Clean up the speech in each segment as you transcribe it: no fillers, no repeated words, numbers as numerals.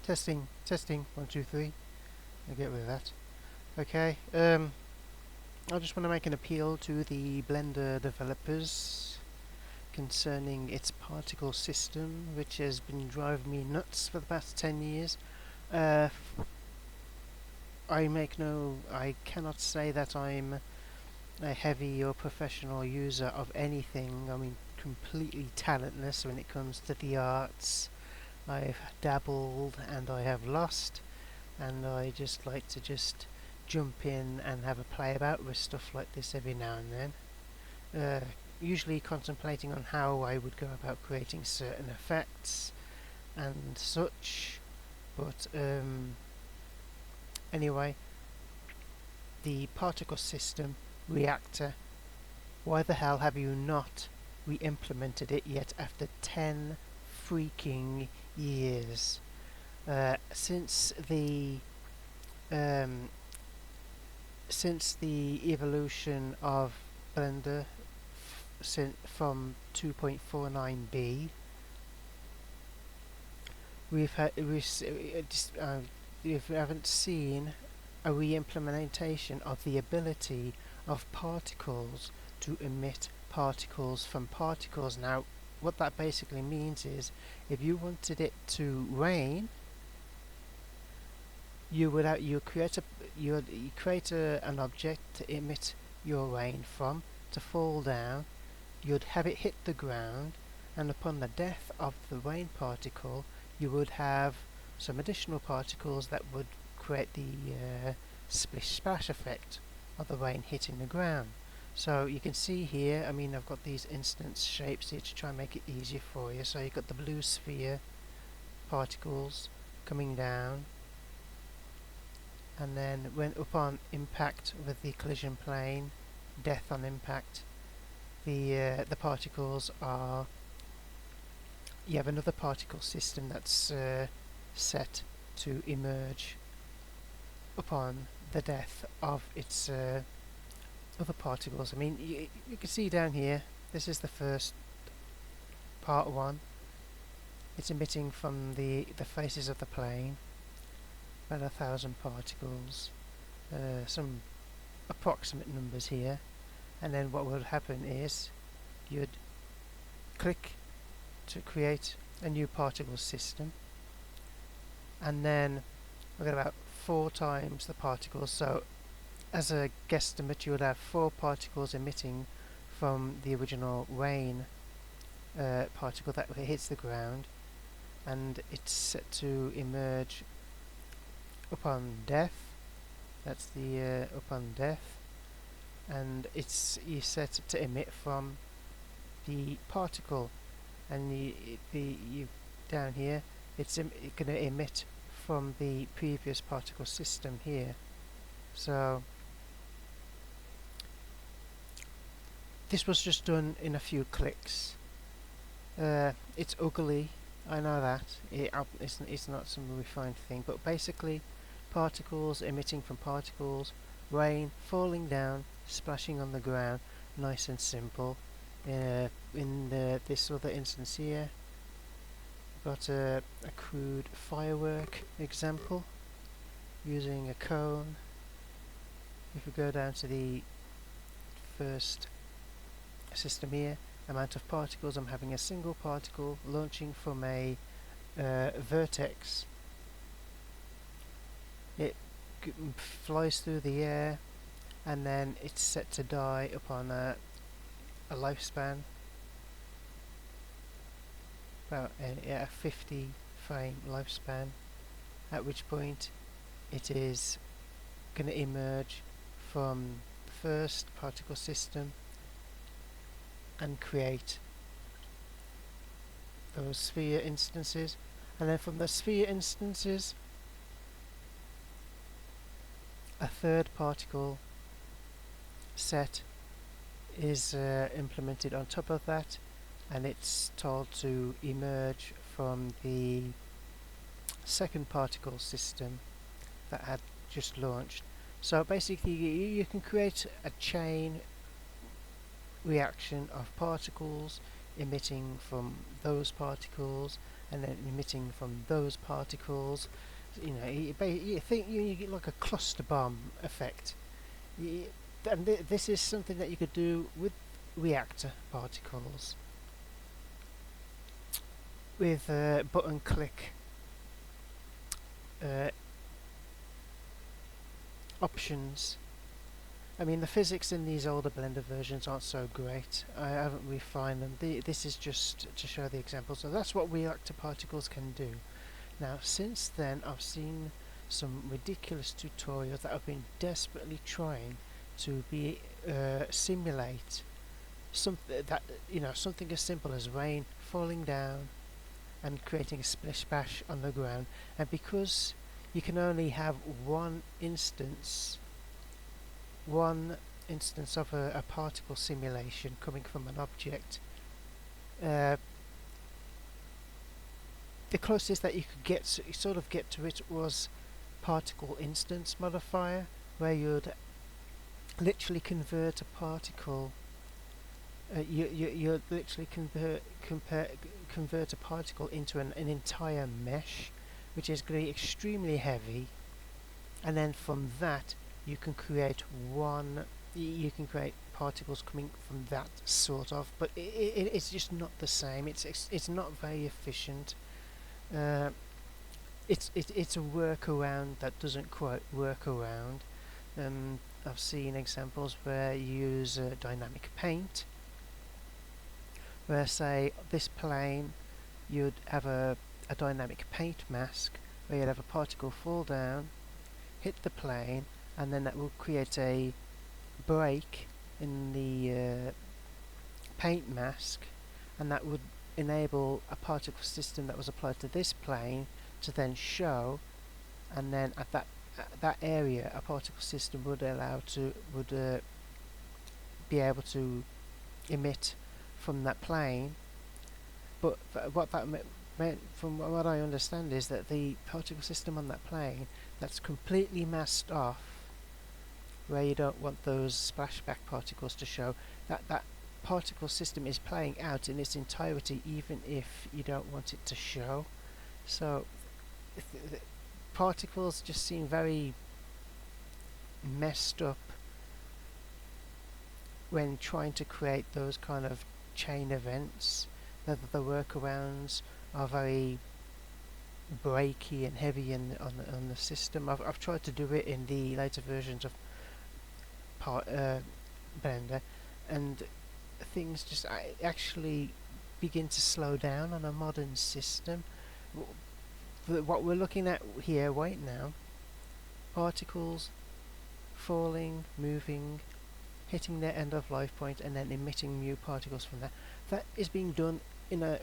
Testing, testing, 1, 2, 3. I'll get rid of that. Okay, I just want to make an appeal to the Blender developers concerning its particle system, which has been driving me nuts for the past 10 years. I cannot say that I'm a heavy or professional user of anything. I mean, completely talentless when it comes to the arts. I've dabbled and I have lost, and I just like to just jump in and have a play about with stuff like this every now and then. Usually contemplating on how I would go about creating certain effects and such, but anyway, the particle system REACTOR, why the hell have you not re-implemented it yet after 10 freaking years? Since the evolution of Blender from 2.49b, we haven't seen a re-implementation of the ability of particles to emit particles from particles. Now, what that basically means is, if you wanted it to rain, you create an object to emit your rain from, to fall down. You'd have it hit the ground, and upon the death of the rain particle, you would have some additional particles that would create the splish splash effect of the rain hitting the ground. So you can see here, I mean, I've got these instance shapes here to try and make it easier for you. So you've got the blue sphere particles coming down, and then when upon impact with the collision plane, death on impact, the particles are, you have another particle system that's set to emerge upon the death of its other particles. I mean, you can see down here, this is the first part 1. It's emitting from the faces of the plane about 1,000 particles, some approximate numbers here, and then what would happen is you'd click to create a new particle system, and then we've got about 4 times the particles. So as a guesstimate, you would have 4 particles emitting from the original rain particle that hits the ground, and it's set to emerge upon death. That's the upon death, and you set it to emit from the particle, and you down here, it's going to emit from the previous particle system here. So this was just done in a few clicks. It's ugly, I know that. It's not some refined thing, but basically particles emitting from particles, rain falling down, splashing on the ground, nice and simple. In this other instance here, we've got a crude firework example using a cone. If we go down to the first system here, amount of particles, I'm having a single particle launching from a vertex. It flies through the air, and then it's set to die upon a lifespan, about a 50 frame lifespan, at which point it is going to emerge from the first particle system and create those sphere instances, and then from the sphere instances a third particle set is implemented on top of that, and it's told to emerge from the second particle system that had just launched. So basically you can create a chain reaction of particles emitting from those particles, and then emitting from those particles. You know, you think you get like a cluster bomb effect. And this is something that you could do with reactor particles, with button click options. I mean, the physics in these older Blender versions aren't so great. I haven't refined them. This is just to show the example. So that's what reactor particles can do. Now, since then, I've seen some ridiculous tutorials that have been desperately trying to simulate something that, you know, something as simple as rain falling down and creating a splish splash on the ground. And because you can only have one instance of a particle simulation coming from an object, the closest that you could get to it was particle instance modifier, where you'd literally convert a particle. You'd literally convert a particle into an entire mesh, which is going to be extremely heavy, and then from that you can create particles coming from that sort of, but it's just not the same. It's not very efficient. It's a workaround that doesn't quite work around. I've seen examples where you use dynamic paint, where, say, this plane, you'd have a dynamic paint mask where you'd have a particle fall down, hit the plane, and then that will create a break in the paint mask, and that would enable a particle system that was applied to this plane to then show, and then at that area a particle system would be able to emit from that plane. But what that meant, from what I understand, is that the particle system on that plane that's completely masked off, where you don't want those splashback particles to show, that particle system is playing out in its entirety even if you don't want it to show. So particles just seem very messed up when trying to create those kind of chain events. The workarounds are very breaky and heavy on the system. I've tried to do it in the later versions of Blender, and things just actually begin to slow down on a modern system. What we're looking at here right now, particles falling, moving, hitting their end of life point, and then emitting new particles from that. That is being done in a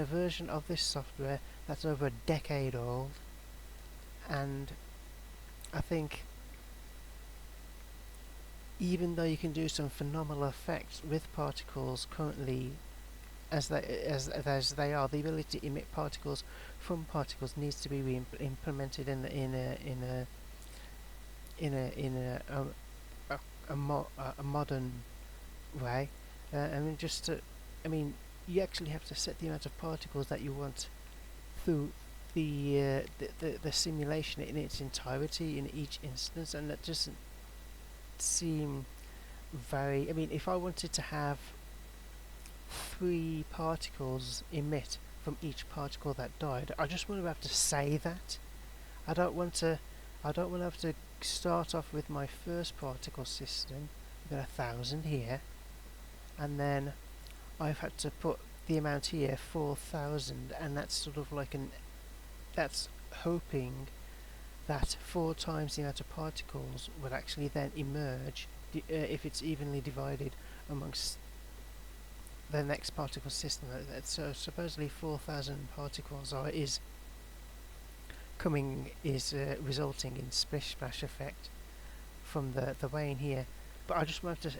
version of this software that's over a decade old, and I think even though you can do some phenomenal effects with particles currently, as they are, the ability to emit particles from particles needs to be implemented in a modern way. I mean, you actually have to set the amount of particles that you want through the simulation in its entirety in each instance, and that doesn't seem very. I mean, if I wanted to have 3 particles emit from each particle that died, I just want to have to say that. I don't want to have to start off with my first particle system. I've got 1,000 here, and then I've had to put the amount here 4,000, and that's sort of like that's hoping that 4 times the amount of particles would actually then emerge if it's evenly divided amongst the next particle system. So supposedly 4,000 particles resulting in splish splash effect from the rain here. But I just want to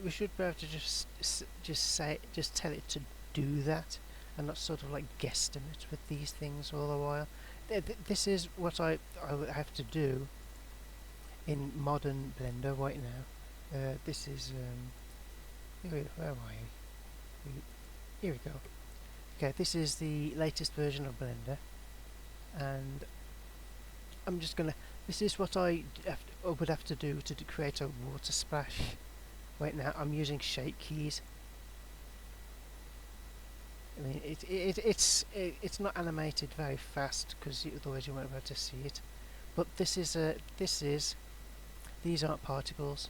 we should be able to just tell it to do that, and not sort of like guesstimate with these things all the while. This is what I would have to do in modern Blender right now. This is where am I? Here we go. Okay, this is the latest version of Blender, and I'm just gonna. This is what I would have to do to create a water splash. Wait, now I'm using shape keys. I mean, it's not animated very fast because otherwise you won't be able to see it. But these aren't particles.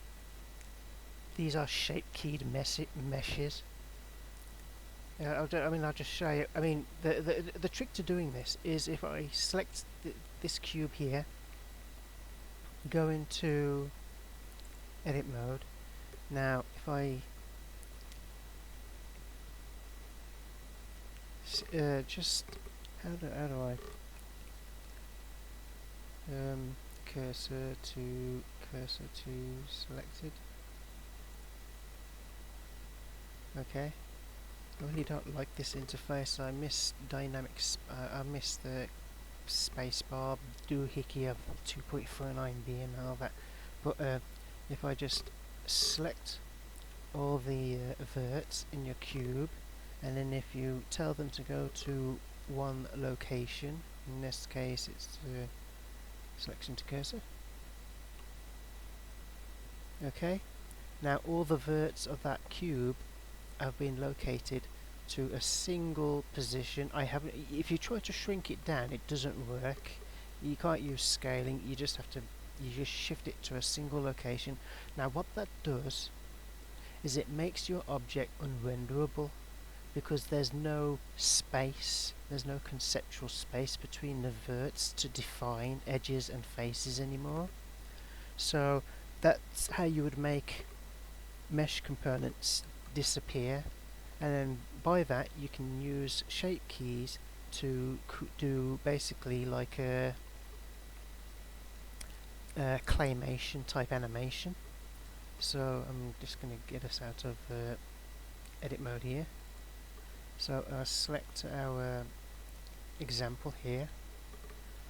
These are shape keyed meshes. I'll just show you. I mean, the trick to doing this is if I select this cube here, go into edit mode. Now, if I just how do I cursor to selected. Okay. I really don't like this interface. I miss dynamics. I miss the spacebar doohickey of 2.49B and all that. But if I just select all the verts in your cube, and then if you tell them to go to one location, in this case it's selection to cursor. Okay. Now all the verts of that cube have been located to a single position. If you try to shrink it down, it doesn't work. You can't use scaling. You just shift it to a single location. Now what that does is it makes your object unrenderable because there's no space, there's no conceptual space between the verts to define edges and faces anymore. So that's how you would make mesh components disappear, and then by that you can use shape keys to do basically like a claymation type animation. So I'm just going to get us out of edit mode here. So I'll select our example here.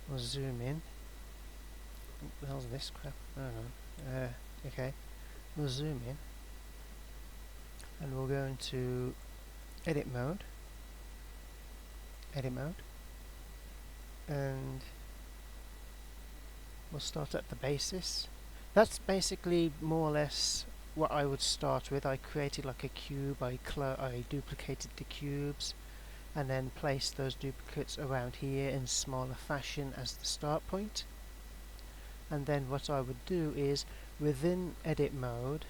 We'll zoom in. What the hell's this crap? I don't know. Okay, we'll zoom in. And we'll go into edit mode, and we'll start at the basis. That's basically more or less what I would start with. I created like a cube, I duplicated the cubes, and then placed those duplicates around here in smaller fashion as the start point. And then what I would do is, within edit mode,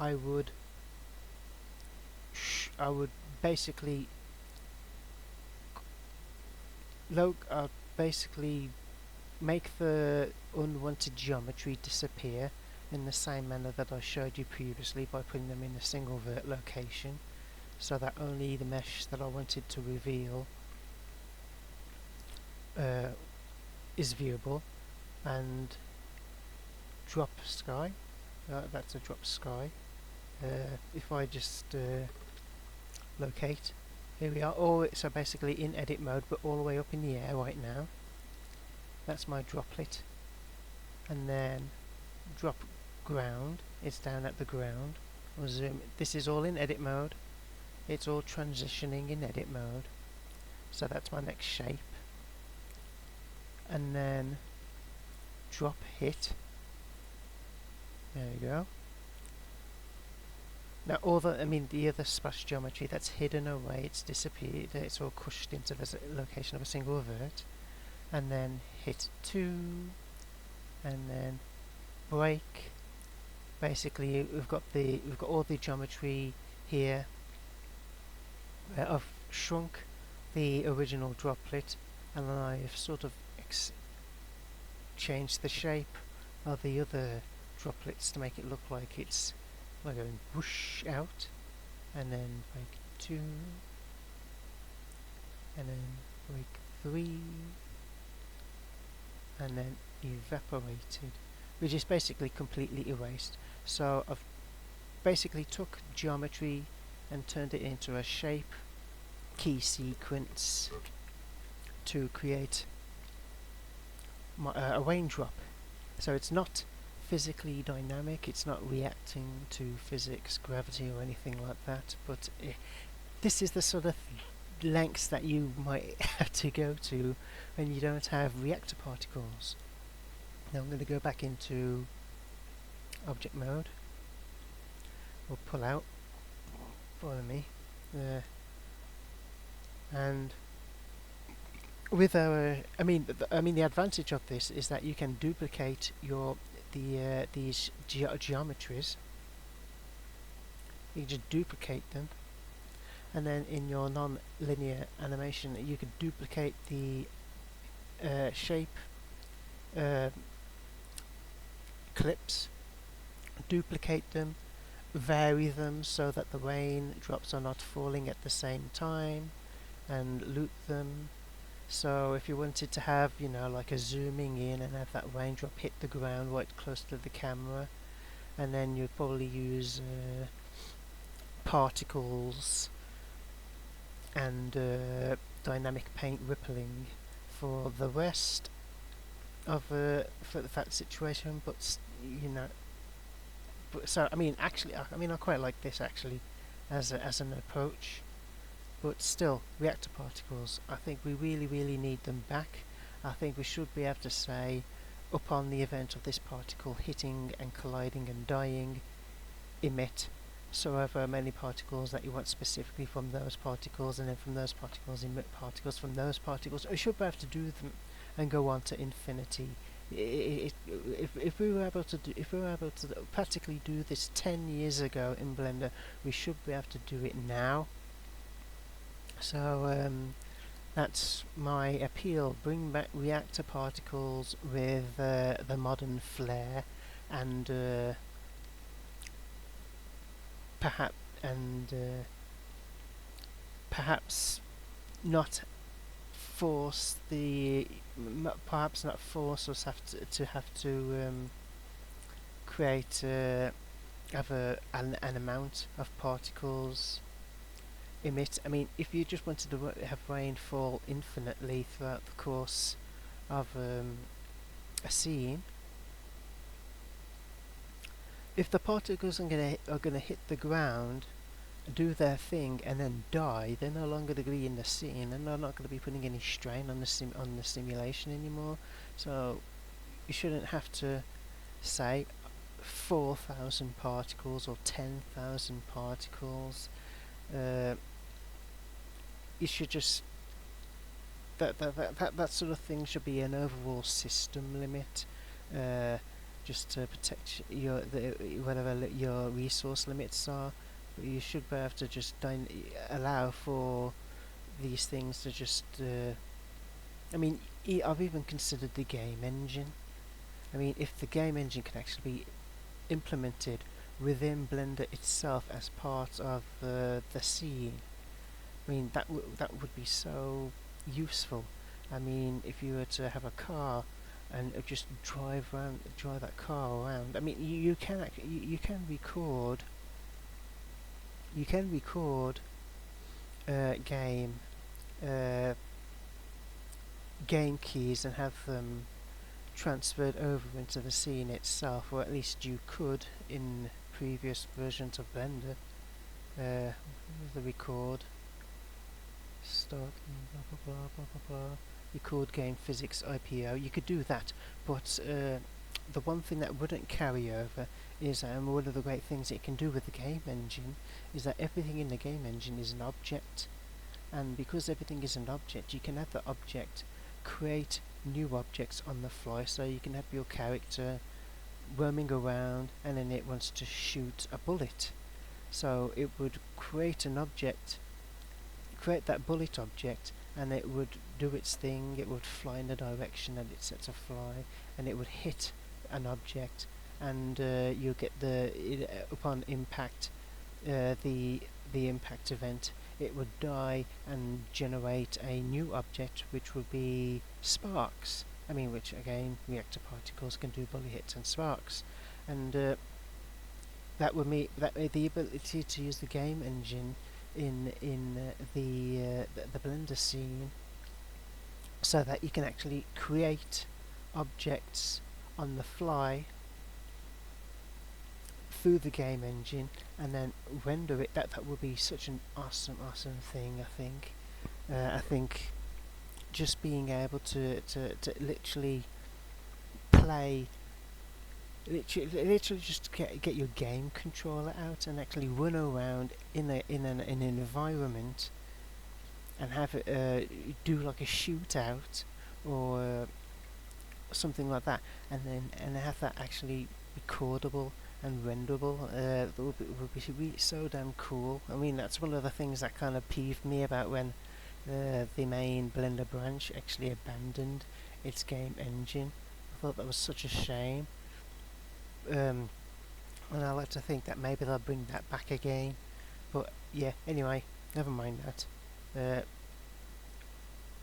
I would basically make the unwanted geometry disappear in the same manner that I showed you previously by putting them in a single vert location, so that only the mesh that I wanted to reveal is viewable. And drop sky, that's a drop sky. If I just locate, here we are. So basically in edit mode, but all the way up in the air right now. That's my droplet. And then drop ground, it's down at the ground. We'll zoom. This is all in edit mode. It's all transitioning in edit mode. So that's my next shape. And then drop hit. There we go. Now the other splash geometry that's hidden away, it's disappeared, it's all crushed into the location of a single vert. And then hit 2, and then break. Basically we've got all the geometry here. I've shrunk the original droplet, and then I've sort of changed the shape of the other droplets to make it look like it's going whoosh out, and then break 2, and then break 3, and then evaporated, which is basically completely erased. So I've basically took geometry and turned it into a shape key sequence to create a raindrop. So it's not physically dynamic. It's not reacting to physics, gravity, or anything like that. But this is the sort of lengths that you might have to go to when you don't have reactor particles. Now I'm going to go back into object mode. We'll pull out. Follow me. There. And with our, the advantage of this is that you can duplicate these geometries. You can just duplicate them, and then in your non-linear animation, you could duplicate the shape clips, duplicate them, vary them so that the raindrops are not falling at the same time, and loop them. So if you wanted to have, like a zooming in and have that raindrop hit the ground right close to the camera, and then you'd probably use particles and dynamic paint rippling for the rest of for that situation. But so actually, I quite like this actually as an approach. But still, reactor particles, I think we really need them back. I think we should be able to say, upon the event of this particle hitting and colliding and dying, emit so however many particles that you want specifically from those particles, and then from those particles emit particles from those particles. We should be able to do them and go on to infinity. If we were able to practically do this 10 years ago in Blender, we should be able to do it now. So that's my appeal. Bring back reactor particles with the modern flair, and perhaps not force us have to create an amount of particles emit. If you just wanted to have rain fall infinitely throughout the course of a scene, if the particles are gonna hit the ground, do their thing, and then die, they're no longer going to be in the scene, and they're not going to be putting any strain on the simulation anymore. So you shouldn't have to say 4,000 particles or 10,000 particles. You should just that sort of thing should be an overall system limit, just to protect whatever your resource limits are. But you should be able to just allow for these things to just. I've even considered the game engine. If the game engine can actually be implemented within Blender itself as part of the scene, that would be so useful. If you were to have a car and just drive that car around, you can record game keys and have them transferred over into the scene itself, or at least you could in previous versions of Blender. The record, start, blah blah blah blah blah blah. Record game physics IPO. You could do that, but the one thing that wouldn't carry over is, one of the great things it can do with the game engine is that everything in the game engine is an object, and because everything is an object, you can have the object create new objects on the fly. So you can have your character roaming around, and then it wants to shoot a bullet, so it would create an object, create that bullet object, and it would do its thing. It would fly in the direction that it's set to fly, and it would hit an object, and you'll get upon impact, the impact event, it would die and generate a new object, which would be sparks. Which again, reactor particles can do bullet hits and sparks, and that would mean that the ability to use the game engine in the Blender scene, so that you can actually create objects on the fly through the game engine and then render it. That would be such an awesome thing. I think just being able to literally play, literally just get your game controller out and actually run around in an environment and have it do like a shootout or something like that, and have that actually recordable and renderable. That would be really so damn cool. I mean, that's one of the things that kind of peeved me about when the main Blender branch actually abandoned its game engine. I thought that was such a shame. And I like to think that maybe they'll bring that back again. But yeah, anyway, never mind that.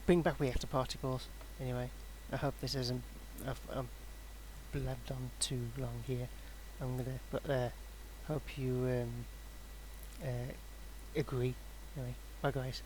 Bring back reactor particles. Anyway, I hope this isn't. I've blabbed on too long here. But hope you agree. Anyway, bye guys.